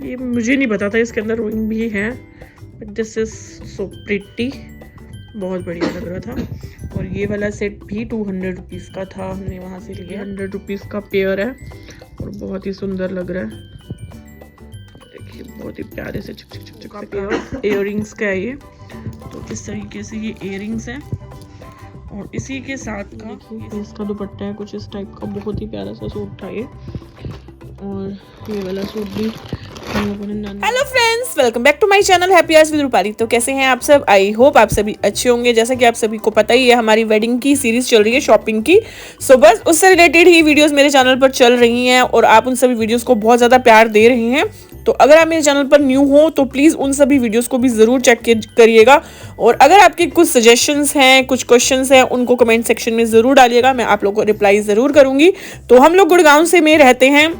ये मुझे नहीं पता था इसके अंदर रोइंग भी है, but this is so pretty, बहुत बढ़िया लग रहा था। और ये वाला सेट भी 200 रुपीज़ का था, हमने वहाँ से लिया। 100 रुपीज़ का पेयर है और बहुत ही सुंदर लग रहा है। देखिए बहुत ही प्यारे से चिक चिक चिक चिक से पेयर इयररिंग्स का है ये। तो इस तरीके से ये इयररिंग्स हैं और इसी के साथ का इसका दुपट्टा है कुछ इस टाइप का, बहुत ही प्यारा सा सूट था ये। और ये वाला सूट भी hello friends, welcome back to my channel happy hours with Rupali. तो कैसे हैं आप सब? आई होप आप सभी अच्छे होंगे। जैसा कि आप सभी को पता ही है, हमारी वेडिंग की सीरीज चल रही है शॉपिंग की। सो बस उससे रिलेटेड ही वीडियोस मेरे चैनल पर चल रही हैं और आप उन सभी वीडियोस को बहुत ज़्यादा प्यार दे रहे हैं। तो अगर आप मेरे चैनल पर न्यू हो तो प्लीज़ उन सभी वीडियोस को भी ज़रूर चेक करिएगा। और अगर आपके कुछ सजेशंस हैं, कुछ क्वेश्चंस हैं, उनको कमेंट सेक्शन में ज़रूर डालिएगा, मैं आप लोगों को रिप्लाई ज़रूर करूँगी। तो हम लोग गुड़गांव से में रहते हैं,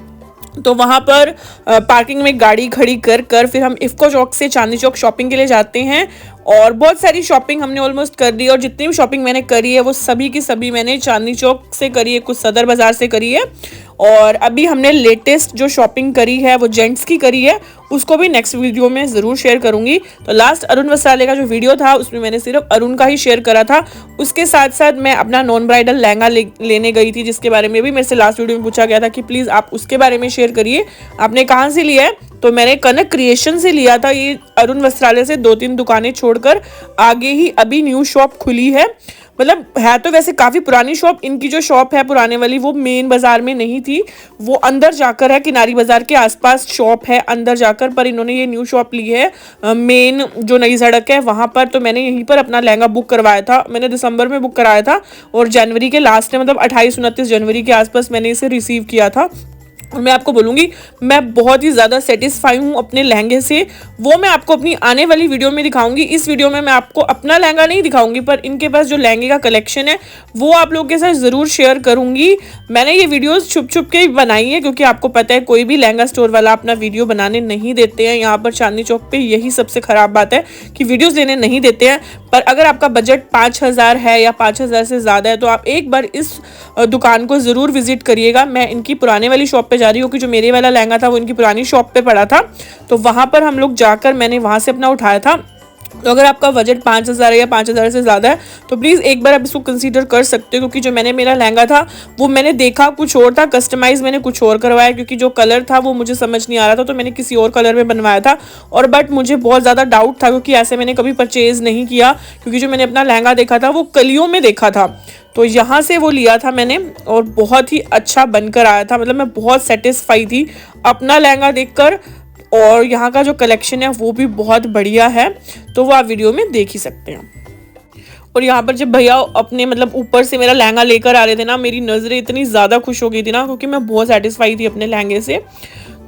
तो वहाँ पर पार्किंग में गाड़ी खड़ी कर फिर हम इफ्को चौक से चांदनी चौक शॉपिंग के लिए जाते हैं। और बहुत सारी शॉपिंग हमने ऑलमोस्ट कर दी और जितनी भी शॉपिंग मैंने करी है वो सभी की सभी मैंने चांदनी चौक से करी है, कुछ सदर बाज़ार से करी है। और अभी हमने लेटेस्ट जो शॉपिंग करी है वो जेंट्स की करी है, उसको भी नेक्स्ट वीडियो में ज़रूर शेयर करूंगी। तो लास्ट अरुण वस्त्रालय का जो वीडियो था उसमें मैंने सिर्फ अरुण का ही शेयर करा था। उसके साथ साथ मैं अपना नॉन ब्राइडल लहंगा लेने गई थी, जिसके बारे में भी मेरे से लास्ट वीडियो में पूछा गया था कि प्लीज़ आप उसके बारे में शेयर करिए, आपने कहाँ से लिया है। तो मैंने कनक क्रिएशन से लिया था। ये अरुण वस्त्रालय से 2-3 दुकानें छोड़कर आगे ही अभी न्यू शॉप खुली है। मतलब है तो वैसे काफ़ी पुरानी शॉप, इनकी जो शॉप है पुराने वाली वो मेन बाज़ार में नहीं थी, वो अंदर जाकर है, किनारी बाज़ार के आसपास शॉप है अंदर जाकर। पर इन्होंने ये न्यू शॉप ली है मेन जो नई सड़क है वहाँ पर। तो मैंने यहीं पर अपना लहंगा बुक करवाया था, मैंने दिसंबर में बुक कराया था और जनवरी के लास्ट में, मतलब 28-29 जनवरी के आसपास मैंने इसे रिसीव किया था। और मैं आपको बोलूँगी मैं बहुत ही ज़्यादा सेटिस्फाई हूँ अपने लहंगे से। वो मैं आपको अपनी आने वाली वीडियो में दिखाऊंगी। इस वीडियो में मैं आपको अपना लहंगा नहीं दिखाऊंगी, पर इनके पास जो लहंगे का कलेक्शन है वो आप लोगों के साथ ज़रूर शेयर करूँगी। मैंने ये वीडियोस छुप छुप के बनाई है क्योंकि आपको पता है कोई भी लहंगा स्टोर वाला अपना वीडियो बनाने नहीं देते हैं। यहाँ पर चांदनी चौक पर यही सबसे ख़राब बात है कि वीडियोज़ लेने नहीं देते हैं। पर अगर आपका बजट 5,000 है या 5,000 से ज़्यादा है तो आप एक बार इस दुकान को ज़रूर विजिट करिएगा। मैं इनकी पुराने वाली शॉप पे जा रही हूँ कि जो मेरे वाला लहंगा था वो इनकी पुरानी शॉप पे पड़ा था, तो वहाँ पर हम लोग जाकर मैंने वहाँ से अपना उठाया था। तो अगर आपका बजट 5,000 है या 5,000 से ज़्यादा है तो प्लीज़ एक बार आप इसको कंसीडर कर सकते हो, क्योंकि जो मेरा लहंगा था वो मैंने देखा कुछ और था, कस्टमाइज़ मैंने कुछ और करवाया क्योंकि जो कलर था वो मुझे समझ नहीं आ रहा था, तो मैंने किसी और कलर में बनवाया था। और बट मुझे बहुत ज़्यादा डाउट था क्योंकि ऐसे मैंने कभी परचेज़ नहीं किया, क्योंकि जो मैंने अपना लहंगा देखा था वो कलियों में देखा था। तो यहाँ से वो लिया था मैंने और बहुत ही अच्छा बनकर आया था। मतलब मैं बहुत सेटिस्फाई थी अपना लहंगा देखकर। और यहाँ का जो कलेक्शन है वो भी बहुत बढ़िया है, तो वो आप वीडियो में देख ही सकते हैं। और यहाँ पर जब भैया अपने मतलब ऊपर से मेरा लहंगा लेकर आ रहे थे ना, मेरी नज़रें इतनी ज़्यादा खुश हो गई थी ना, क्योंकि मैं बहुत सेटिस्फाई थी अपने लहंगे से।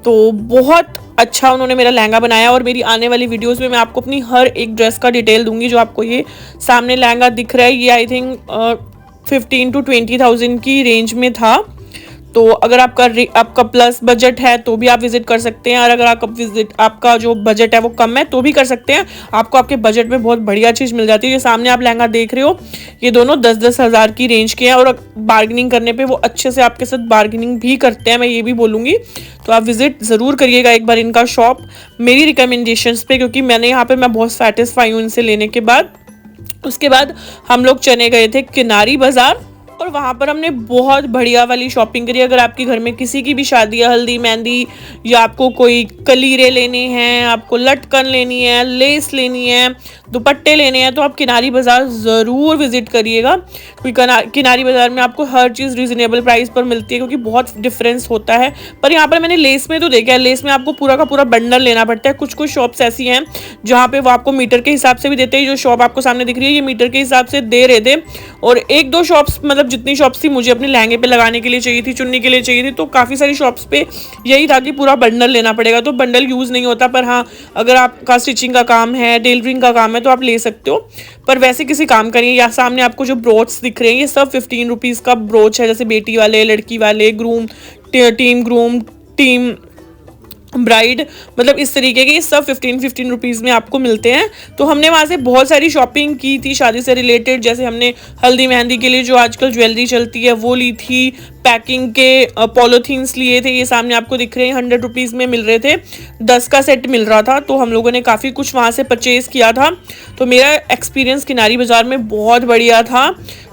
तो बहुत अच्छा उन्होंने मेरा लहंगा बनाया। और मेरी आने वाली वीडियोस में मैं आपको अपनी हर एक ड्रेस का डिटेल दूंगी। जो आपको ये सामने लहंगा दिख रहा है ये आई थिंक 15,000 to 20,000 की रेंज में था। तो अगर आपका प्लस बजट है तो भी आप विजिट कर सकते हैं, और अगर आपका जो बजट है वो कम है तो भी कर सकते हैं। आपको आपके बजट में बहुत बढ़िया चीज़ मिल जाती है। ये सामने आप लहंगा देख रहे हो ये दोनों 10-10 हज़ार की रेंज के हैं, और बार्गेनिंग करने पे वो अच्छे से आपके साथ बार्गेनिंग भी करते हैं, मैं ये भी बोलूँगी। तो आप विजिट ज़रूर करिएगा एक बार इनका शॉप मेरी रिकमेंडेशंस पे, क्योंकि मैंने यहाँ पर मैं बहुत सेटिस्फाई हूँ इनसे लेने के बाद। उसके बाद हम लोग चले गए थे किनारी बाज़ार और वहाँ पर हमने बहुत बढ़िया वाली शॉपिंग करी। अगर आपके घर में किसी की भी शादी है, हल्दी मेहंदी, या आपको कोई कलीरे लेने हैं, आपको लटकन लेनी है, लेस लेनी है, दुपट्टे लेने हैं, तो आप किनारी बाज़ार ज़रूर विजिट करिएगा। क्योंकि किनारी बाज़ार में आपको हर चीज़ रीज़नेबल प्राइस पर मिलती है, क्योंकि बहुत डिफरेंस होता है। पर यहाँ पर मैंने लेस में तो देखा है, लेस में आपको पूरा का पूरा बंडल लेना पड़ता है। कुछ कुछ शॉप्स ऐसी हैं जहाँ पे वो आपको मीटर के हिसाब से भी देते हैं। जो शॉप आपको सामने दिख रही है ये मीटर के हिसाब से दे रहे थे। और 1-2 शॉप्स, मतलब जितनी शॉप्स थी मुझे अपने लहंगे पे लगाने के लिए चाहिए थी, चुन्नी के लिए चाहिए थी, तो काफ़ी सारी शॉप्स पे यही था कि पूरा बंडल लेना पड़ेगा। तो बंडल यूज़ नहीं होता, पर हाँ अगर आपका स्टिचिंग का काम है, टेलरिंग का काम है तो आप ले सकते हो। पर वैसे किसी काम का नहीं है। या सामने आपको जो ब्रोच दिख रहे हैं ये सब 15 रुपीज़ का ब्रोच है, जैसे बेटी वाले, लड़की वाले, groom, team groom, team bride, मतलब इस तरीके के सब 15-15 रुपीज़ में आपको मिलते हैं। तो हमने वहाँ से बहुत सारी शॉपिंग की थी शादी से रिलेटेड, जैसे हमने हल्दी मेहंदी के लिए जो आजकल ज्वेलरी चलती है वो ली थी, पैकिंग के पॉलीथीन्स लिए थे, ये सामने आपको दिख रहे हैं 100 रुपीज़ में मिल रहे थे, 10 का सेट मिल रहा था। तो हम लोगों ने काफ़ी कुछ वहाँ से परचेज़ किया था। तो मेरा एक्सपीरियंस किनारी बाज़ार में बहुत बढ़िया था,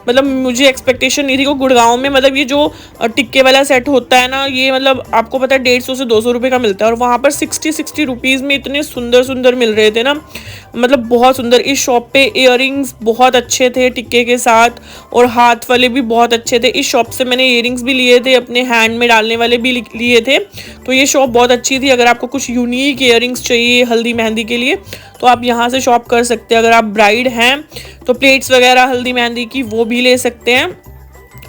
मतलब मुझे एक्सपेक्टेशन नहीं थी को गुड़गांव में, मतलब ये जो टिक्के वाला सेट होता है ना, ये मतलब आपको पता है 150 से 200 रुपये का मिलता है, और वहाँ पर 60 रुपीज़ में इतने सुंदर सुंदर मिल रहे थे ना, मतलब बहुत सुंदर। इस शॉप पे इयररिंग्स बहुत अच्छे थे टिक्के के साथ, और हाथ वाले भी बहुत अच्छे थे। इस शॉप से मैंने इयररिंग्स भी लिए थे, अपने हैंड में डालने वाले भी लिए थे। तो ये शॉप बहुत अच्छी थी। अगर आपको कुछ यूनिक इयररिंग्स चाहिए हल्दी मेहंदी के लिए तो आप यहाँ से शॉप कर सकते हैं। अगर आप ब्राइड हैं तो प्लेट्स वगैरह हल्दी मेहंदी की वो भी ले सकते हैं।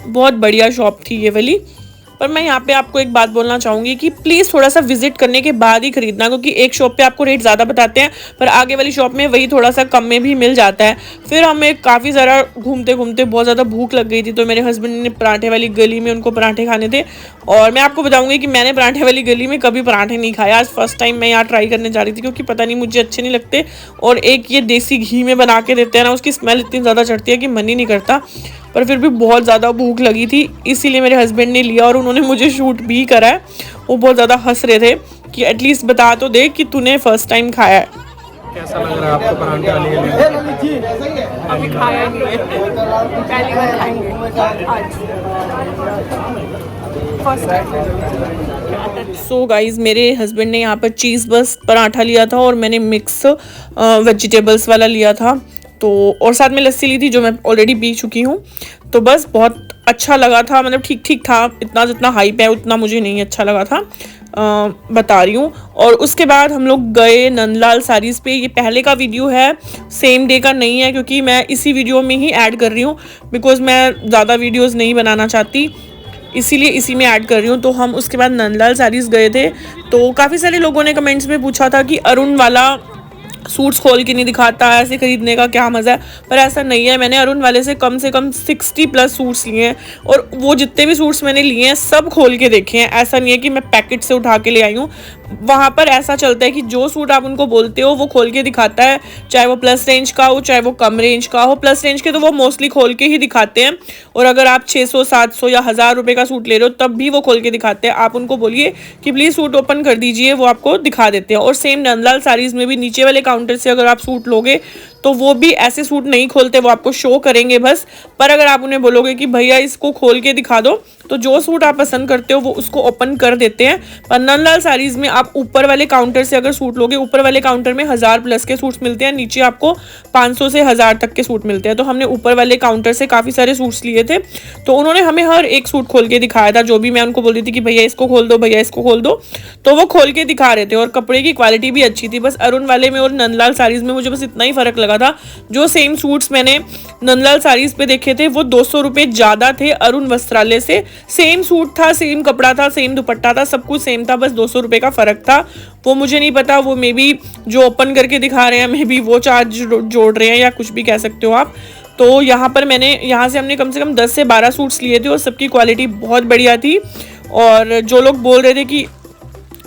बहुत बढ़िया शॉप थी ये वाली। पर मैं यहाँ पे आपको एक बात बोलना चाहूँगी कि प्लीज़ थोड़ा सा विजिट करने के बाद ही खरीदना, क्योंकि एक शॉप पे आपको रेट ज़्यादा बताते हैं पर आगे वाली शॉप में वही थोड़ा सा कम में भी मिल जाता है। फिर हमें काफ़ी ज़्यादा घूमते घूमते बहुत ज़्यादा भूख लग गई थी, तो मेरे हस्बैंड ने पराठे वाली गली में उनको पराठे खाने थे। और मैं आपको बताऊँगी कि मैंने पराठे वाली गली में कभी पराठे नहीं खाए, आज फर्स्ट टाइम मैं यहाँ ट्राई करने जा रही थी, क्योंकि पता नहीं मुझे अच्छे नहीं लगते। और एक ये देसी घी में बना के देते हैं ना, उसकी स्मेल इतनी ज़्यादा चढ़ती है कि मन ही नहीं करता। पर फिर भी बहुत ज़्यादा भूख लगी थी, इसीलिए मेरे हस्बैंड ने लिया और उन्होंने मुझे शूट भी करा है। वो बहुत ज़्यादा हंस रहे थे कि एटलीस्ट बता तो दे कि तूने फर्स्ट टाइम खाया है। कैसा लग रहा है आपको परांठे वाली गली? अभी खाया नहीं है, पहली बार खाएंगे आज, फर्स्ट टाइम। सो गाइज मेरे हस्बैंड ने यहाँ पर चीज़ बस पराठा लिया था और मैंने मिक्स वेजिटेबल्स वाला लिया था, तो और साथ में लस्सी ली थी जो मैं ऑलरेडी पी चुकी हूँ। तो बस बहुत अच्छा लगा था, मतलब ठीक ठीक था, इतना जितना हाइप है उतना मुझे नहीं अच्छा लगा था, बता रही हूँ। और उसके बाद हम लोग गए नंदलाल साड़ीज़ पे। ये पहले का वीडियो है, सेम डे का नहीं है, क्योंकि मैं इसी वीडियो में ही ऐड कर रही हूँ, बिकॉज मैं ज़्यादा वीडियोज़ नहीं बनाना चाहती, इसीलिए इसी में ऐड कर रही हूँ। तो हम उसके बाद नंदलाल साड़ीज़ गए थे। तो काफ़ी सारे लोगों ने कमेंट्स में पूछा था कि अरुण वाला सूट्स खोल के नहीं दिखाता, ऐसे खरीदने का क्या मज़ा है। पर ऐसा नहीं है, मैंने अरुण वाले से कम 60+ सूट्स लिए हैं, और वो जितने भी सूट्स मैंने लिए हैं सब खोल के देखे हैं। ऐसा नहीं है कि मैं पैकेट से उठा के ले आई हूँ। वहाँ पर ऐसा चलता है कि जो सूट आप उनको बोलते हो वो खोल के दिखाता है, चाहे वो प्लस रेंज का हो चाहे वो कम रेंज का हो। प्लस रेंज के तो वो मोस्टली खोल के ही दिखाते हैं, और अगर आप 600, 700 या 1000 रुपये का सूट ले रहे हो तब भी वो खोल के दिखाते हैं। आप उनको बोलिए कि प्लीज़ सूट ओपन कर दीजिए, वो आपको दिखा देते हैं। और सेम नंदलाल साड़ीज़ में भी नीचे वाले काउंटर से अगर आप सूट लोगे तो वो भी ऐसे सूट नहीं खोलते, वो आपको शो करेंगे बस। पर अगर आप उन्हें बोलोगे कि भैया इसको खोल के दिखा दो, तो जो सूट आप पसंद करते हो वो उसको ओपन कर देते हैं। पर नंदलाल साड़ीज़ में आप ऊपर वाले काउंटर से अगर सूट लोगे, ऊपर वाले काउंटर में 1000+ के सूट्स मिलते हैं, नीचे आपको 500 से 1000 तक के सूट मिलते हैं। तो हमने ऊपर वाले काउंटर से काफ़ी सारे सूट्स लिए थे, तो उन्होंने हमें हर एक सूट खोल के दिखाया था। जो भी मैं उनको बोल रही थी कि भैया इसको खोल दो, भैया इसको खोल दो, तो वो खोल के दिखा रहे थे, और कपड़े की क्वालिटी भी अच्छी थी। बस अरुण वाले में और नंदलाल साड़ीज़ में मुझे बस इतना ही फ़र्क लगा था, जो सेम सूट्स मैंने नंदलाल साड़ीज़ पे देखे थे वो 200 रुपये ज़्यादा थे अरुण वस्त्रालय से। सेम सूट था, सेम कपड़ा था, सेम दुपट्टा था, सब कुछ सेम था, बस 200 रुपये का फ़र्क था। वो मुझे नहीं पता, वो मे बी जो ओपन करके दिखा रहे हैं मे बी वो चार्ज जोड़ रहे हैं या कुछ भी कह सकते हो आप। तो यहाँ पर यहाँ से हमने कम से कम 10 से 12 सूट्स लिए थे, और सबकी क्वालिटी बहुत बढ़िया थी। और जो लोग बोल रहे थे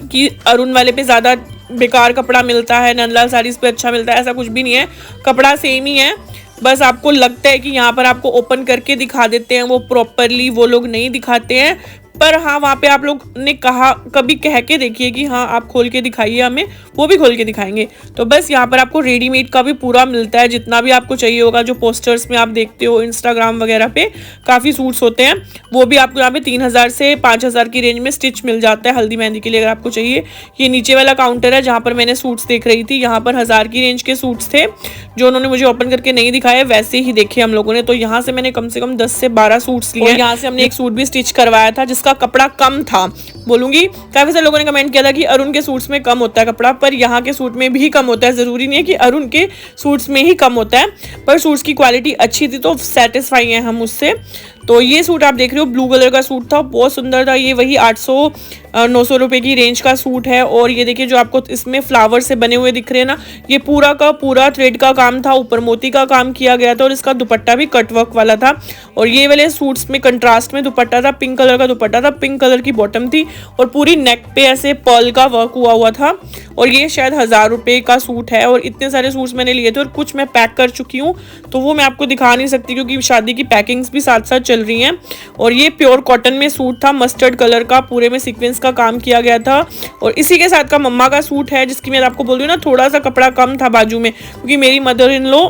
कि अरुण वाले पे ज़्यादा बेकार कपड़ा मिलता है, नंदलाल साड़ीज़ पे अच्छा मिलता है, ऐसा कुछ भी नहीं है, कपड़ा सेम ही है। बस आपको लगता है कि यहाँ पर आपको ओपन करके दिखा देते हैं, वो प्रॉपरली वो लोग नहीं दिखाते हैं। पर हाँ, वहाँ पे आप लोग ने कहा, कभी कह के देखिए कि हाँ आप खोल के दिखाइए हमें, वो भी खोल के दिखाएंगे। तो बस यहाँ पर आपको रेडीमेड का भी पूरा मिलता है, जितना भी आपको चाहिए होगा। जो पोस्टर्स में आप देखते हो इंस्टाग्राम वगैरह पे काफ़ी सूट्स होते हैं, वो भी आपको यहाँ पे 3000 से 5000 की रेंज में स्टिच मिल जाता है हल्दी मेहंदी के लिए, अगर आपको चाहिए। ये नीचे वाला काउंटर है जहाँ पर मैंने सूट्स देख रही थी, यहाँ पर 1000 की रेंज के सूट्स थे, जो उन्होंने मुझे ओपन करके नहीं दिखाए, वैसे ही देखे हम लोगों ने। तो यहाँ से मैंने कम से कम 10 से 12 सूट्स लिए। यहाँ से हमने एक सूट भी स्टिच करवाया था जिसका कपड़ा कम था। बोलूंगी काफी सारे लोगों ने कमेंट किया था कि अरुण के सूट्स में कम होता है कपड़ा, पर यहाँ के सूट में भी कम होता है। जरूरी नहीं है कि अरुण के सूट्स में ही कम होता है, पर सूट्स की क्वालिटी अच्छी थी तो सेटिस्फाई हैं हम उससे। तो ये सूट आप देख रहे हो ब्लू कलर का सूट था, बहुत सुंदर था। ये वही 800-900 रुपए की रेंज का सूट है। और ये देखिए जो आपको इसमें फ्लावर से बने हुए दिख रहे हैं ना, ये पूरा का पूरा थ्रेड का काम था, ऊपर मोती का काम किया गया था और इसका दुपट्टा भी कटवर्क वाला था। और ये वाले सूट्स में कंट्रास्ट में दुपट्टा था, पिंक कलर का दुपट्टा था, पिंक कलर की बॉटम थी और पूरी नेक पे ऐसे पर्ल का वर्क हुआ था। और ये शायद 1000 रुपए का सूट है। और इतने सारे सूट्स मैंने लिए थे और कुछ मैं पैक कर चुकी हूँ, तो वो मैं आपको दिखा नहीं सकती क्योंकि शादी की पैकिंग्स भी साथ साथ चल रही हैं। और ये प्योर कॉटन में सूट था, मस्टर्ड कलर का, पूरे में सीक्वेंस का काम किया गया था। और इसी के साथ का मम्मा का सूट है, जिसकी मैं आपको बोल रही हूँ ना, थोड़ा सा कपड़ा कम था बाजू में, क्योंकि मेरी mother in law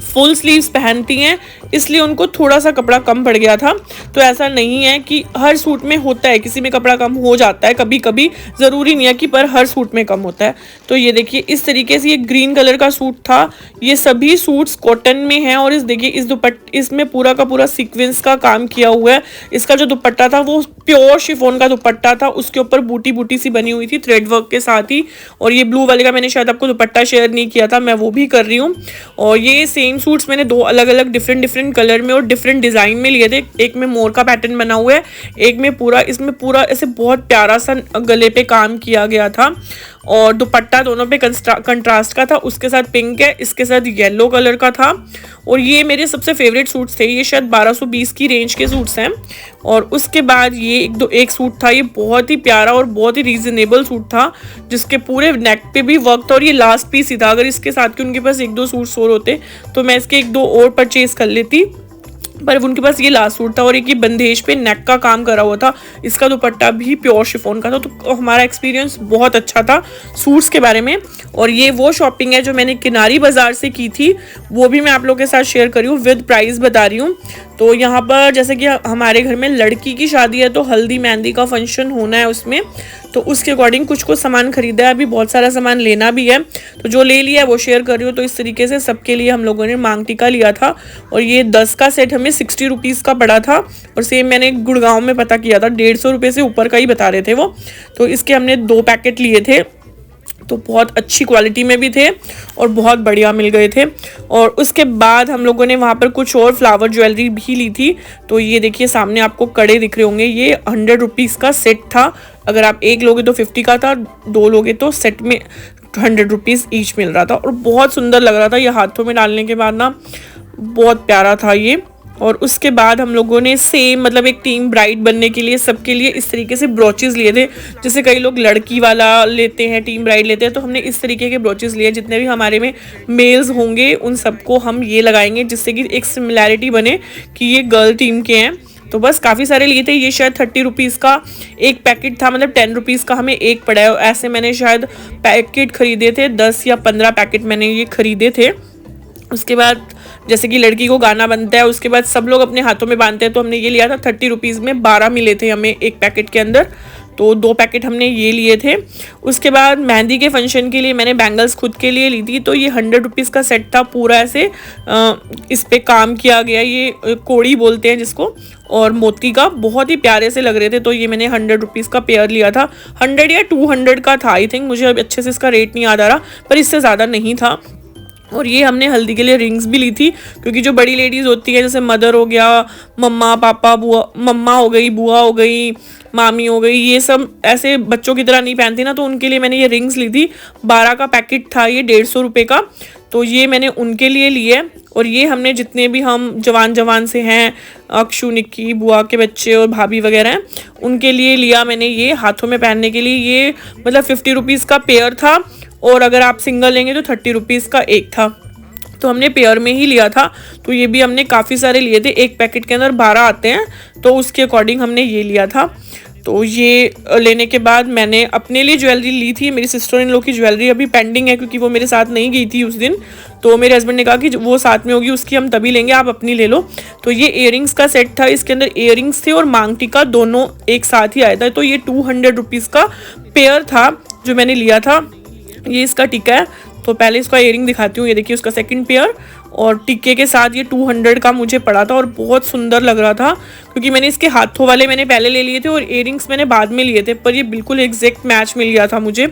full sleeves पहनती हैं, इसलिए उनको थोड़ा सा कपड़ा कम पड़ गया था। तो ऐसा नहीं है कि हर सूट में होता है, किसी में कपड़ा कम हो जाता है कभी कभी, ज़रूरी नहीं है कि पर हर सूट में कम होता है। तो ये देखिए इस तरीके से ये ग्रीन कलर का सूट था। ये सभी सूट्स कॉटन में हैं और इस देखिए इस इसमें पूरा का पूरा सीक्वेंस का काम किया हुआ है। इसका जो दुपट्टा था वो प्योर शिफॉन का दुपट्टा था, उसके ऊपर बूटी बूटी सी बनी हुई थी थ्रेड वर्क के साथ ही। और ये ब्लू वाले का मैंने शायद आपको दुपट्टा शेयर नहीं किया था, मैं वो भी कर रही हूँ। और ये सेम सूट्स मैंने दो अलग अलग डिफरेंट कलर में और डिफरेंट डिज़ाइन में लिए थे। एक में मोर का पैटर्न बना हुआ है, एक में पूरा इसमें पूरा ऐसे बहुत प्यारा सा गले पे काम किया गया था। और दुपट्टा दोनों पे कंट्रास्ट का था, उसके साथ पिंक है, इसके साथ येलो कलर का था। और ये मेरे सबसे फेवरेट सूट्स थे, ये शायद 1220 की रेंज के सूट्स हैं। और उसके बाद ये एक सूट था, ये बहुत ही प्यारा और बहुत ही रीजनेबल सूट था, जिसके पूरे नेक पे भी वर्क था। और ये लास्ट पीस ही था, अगर इसके साथ के उनके पास 1-2 सूट्स और होते तो मैं इसके 1-2 और परचेज कर लेती, पर उनके पास ये लास्ट सूट था। और एक ये बंदेज पे नेक का काम करा हुआ था, इसका दुपट्टा भी प्योर शिफॉन का था। तो हमारा एक्सपीरियंस बहुत अच्छा था सूट्स के बारे में। और ये वो शॉपिंग है जो मैंने किनारी बाजार से की थी, वो भी मैं आप लोगों के साथ शेयर करी हूँ, विद प्राइस बता रही हूँ। तो यहाँ पर जैसे कि हमारे घर में लड़की की शादी है, तो हल्दी मेहंदी का फंक्शन होना है उसमें, तो उसके अकॉर्डिंग कुछ सामान खरीदा है, अभी बहुत सारा सामान लेना भी है, तो जो ले लिया है वो शेयर कर रही हूँ। तो इस तरीके से सबके लिए हम लोगों ने मांग टीका लिया था। और ये 10 का सेट हमें 60 रुपीज़ का पड़ा था। और सेम मैंने गुड़गांव में पता किया था, 150 रुपये से ऊपर का ही बता रहे थे वो। तो इसके हमने 2 पैकेट लिए थे, तो बहुत अच्छी क्वालिटी में भी थे और बहुत बढ़िया मिल गए थे। और उसके बाद हम लोगों ने वहाँ पर कुछ और फ्लावर ज्वेलरी भी ली थी। तो ये देखिए सामने आपको कड़े दिख रहे होंगे, ये 100 रुपीज़ का सेट था। अगर आप एक लोगे तो 50 का था, 2 लोगे तो सेट में 100 रुपीज़ ईच मिल रहा था। और बहुत सुंदर लग रहा था, ये हाथों में डालने के बाद ना बहुत प्यारा था ये। और उसके बाद हम लोगों ने सेम मतलब एक टीम ब्राइड बनने के लिए सबके लिए इस तरीके से ब्रोचेस लिए थे। जैसे कई लोग लड़की वाला लेते हैं, टीम ब्राइड लेते हैं, तो हमने इस तरीके के ब्रोचेस लिए। जितने भी हमारे में मेल्स होंगे उन सबको हम ये लगाएंगे, जिससे कि एक सिमिलैरिटी बने कि ये गर्ल टीम के हैं। तो बस काफ़ी सारे लिए थे। ये शायद 30 रुपीज़ का एक पैकेट था, मतलब 10 रुपीज़ का हमें एक पड़ा है। ऐसे मैंने शायद पैकेट खरीदे थे, 10 या 15 पैकेट मैंने ये खरीदे थे। उसके बाद जैसे कि लड़की को गाना बनता है, उसके बाद सब लोग अपने हाथों में बांधते हैं, तो हमने ये लिया था 30 रुपीज़ में 12 मिले थे हमें एक पैकेट के अंदर। तो 2 पैकेट हमने ये लिए थे। उसके बाद मेहंदी के फंक्शन के लिए मैंने बैंगल्स खुद के लिए ली थी। तो ये 100 रुपीज़ का सेट था, पूरा ऐसे इस पे काम किया गया, ये कोड़ी बोलते हैं जिसको, और मोती का, बहुत ही प्यारे से लग रहे थे। तो ये मैंने 100 रुपीज़ का पेयर लिया था, 100 या 200 का था आई थिंक, मुझे अब अच्छे से इसका रेट नहीं याद आ रहा, पर इससे ज़्यादा नहीं था। और ये हमने हल्दी के लिए रिंग्स भी ली थी, क्योंकि जो बड़ी लेडीज़ होती है जैसे मदर हो गया, मम्मा पापा, बुआ, मम्मा हो गई, बुआ हो गई, मामी हो गई, ये सब ऐसे बच्चों की तरह नहीं पहनती ना, तो उनके लिए मैंने ये रिंग्स ली थी। 12 का पैकेट था ये, 150 रुपये का। तो ये मैंने उनके लिए लिए। और ये हमने जितने भी हम जवान से हैं, अक्षु, निक्की, बुआ के बच्चे और भाभी वगैरह हैं, उनके लिए लिया मैंने ये हाथों में पहनने के लिए। ये मतलब 50 रुपीज़ का पेयर था, और अगर आप सिंगल लेंगे तो 30 रुपीज़ का एक था। तो हमने पेयर में ही लिया था। तो ये भी हमने काफ़ी सारे लिए थे, एक पैकेट के अंदर 12 आते हैं, तो उसके अकॉर्डिंग हमने ये लिया था। तो ये लेने के बाद मैंने अपने लिए ज्वेलरी ली थी। मेरी सिस्टर इन लॉ की ज्वेलरी अभी पेंडिंग है, क्योंकि वो मेरे साथ नहीं गई थी उस दिन। तो मेरे हस्बैंड ने कहा कि वो साथ में होगी उसकी, हम तभी लेंगे, आप अपनी ले लो। तो ये इयररिंग्स का सेट था, इसके अंदर इयररिंग्स थे और मांग टीका दोनों एक साथ ही आया था। तो ये 200 रुपीज़ का पेयर था जो मैंने लिया था। ये इसका टीका है, तो पहले इसका इयररिंग दिखाती हूँ। ये देखिए उसका सेकंड पेयर, और टिक्के के साथ ये 200 का मुझे पड़ा था और बहुत सुंदर लग रहा था, क्योंकि मैंने इसके हाथों वाले मैंने पहले ले लिए थे और इयररिंग्स मैंने बाद में लिए थे, पर ये बिल्कुल एग्जैक्ट मैच मिल गया था मुझे।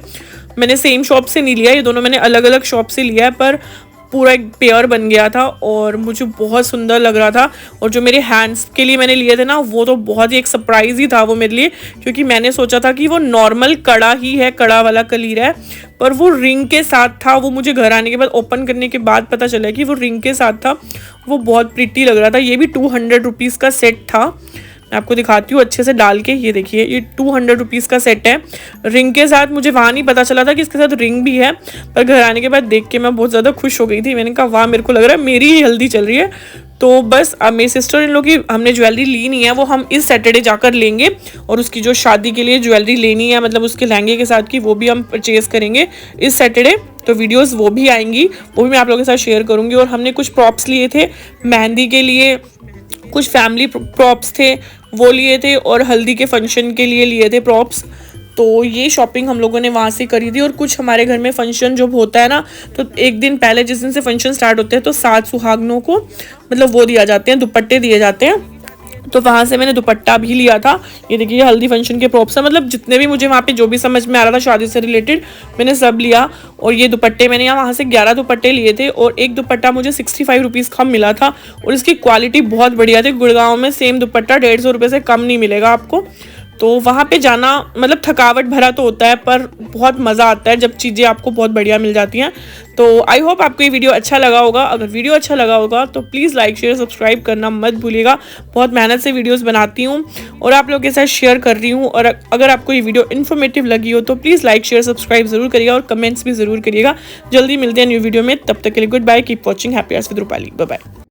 मैंने सेम शॉप से नहीं लिया, ये दोनों मैंने अलग अलग शॉप से लिया है, पर पूरा एक पेयर बन गया था और मुझे बहुत सुंदर लग रहा था। और जो मेरे हैंड्स के लिए मैंने लिए थे ना, वो तो बहुत ही एक सरप्राइज ही था वो मेरे लिए, क्योंकि मैंने सोचा था कि वो नॉर्मल कड़ा ही है, कड़ा वाला कलीरा है, पर वो रिंग के साथ था। वो मुझे घर आने के बाद ओपन करने के बाद पता चला कि वो रिंग के साथ था। वो बहुत प्रिटी लग रहा था। ये भी 200 रुपीज़ का सेट था। मैं आपको दिखाती हूँ अच्छे से डाल के। ये देखिए, ये 200 रुपीज़ का सेट है रिंग के साथ। मुझे वहाँ नहीं पता चला था कि इसके साथ रिंग भी है, पर घर आने के बाद देख के मैं बहुत ज़्यादा खुश हो गई थी। मैंने कहा वाह, मेरे को लग रहा है मेरी ही हल्दी चल रही है। तो बस अब मेरी सिस्टर इन लोग की हमने ज्वेलरी ली नहीं है, वो हम इस सैटरडे जाकर लेंगे। और उसकी जो शादी के लिए ज्वेलरी लेनी है, मतलब उसके लहंगे के साथ की, वो भी हम परचेज़ करेंगे इस सैटरडे। तो वीडियोस वो भी आएंगी, वो भी मैं आप लोगों के साथ शेयर करूँगी। और हमने कुछ प्रॉप्स लिए थे मेहंदी के लिए, कुछ फैमिली प्रॉप्स थे वो लिए थे, और हल्दी के फंक्शन के लिए थे प्रॉप्स। तो ये शॉपिंग हम लोगों ने वहाँ से करी थी। और कुछ हमारे घर में फंक्शन जब होता है ना, तो एक दिन पहले जिस दिन से फंक्शन स्टार्ट होते हैं, तो 7 सुहागनों को मतलब वो दिया जाते हैं, दुपट्टे दिए जाते हैं। तो वहाँ से मैंने दुपट्टा भी लिया था। ये देखिए, हल्दी फंक्शन के प्रॉप्स है, मतलब जितने भी मुझे वहाँ पे जो भी समझ में आ रहा था शादी से रिलेटेड, मैंने सब लिया। और ये दुपट्टे मैंने यहाँ वहाँ से 11 दुपट्टे लिए थे, और एक दुपट्टा मुझे 65 रुपीज़ का मिला था। और इसकी क्वालिटी बहुत बढ़िया थी। गुड़गांव में सेम दुपट्टा 150 रुपये से कम नहीं मिलेगा आपको। तो वहाँ पे जाना मतलब थकावट भरा तो होता है, पर बहुत मज़ा आता है जब चीज़ें आपको बहुत बढ़िया मिल जाती हैं। तो आई होप आपको ये वीडियो अच्छा लगा होगा। अगर वीडियो अच्छा लगा होगा तो प्लीज़ लाइक शेयर सब्सक्राइब करना मत भूलिएगा। बहुत मेहनत से वीडियोस बनाती हूँ और आप लोगों के साथ शेयर कर रही हूँ। और अगर आपको ये वीडियो इन्फॉर्मेटिव लगी हो तो प्लीज़ लाइक शेयर सब्सक्राइब ज़रूर करिएगा, और कमेंट्स भी ज़रूर करिएगा। जल्दी मिलते हैं न्यू वीडियो में, तब तक के लिए good bye, keep watching happy hours with Rupali, bye bye.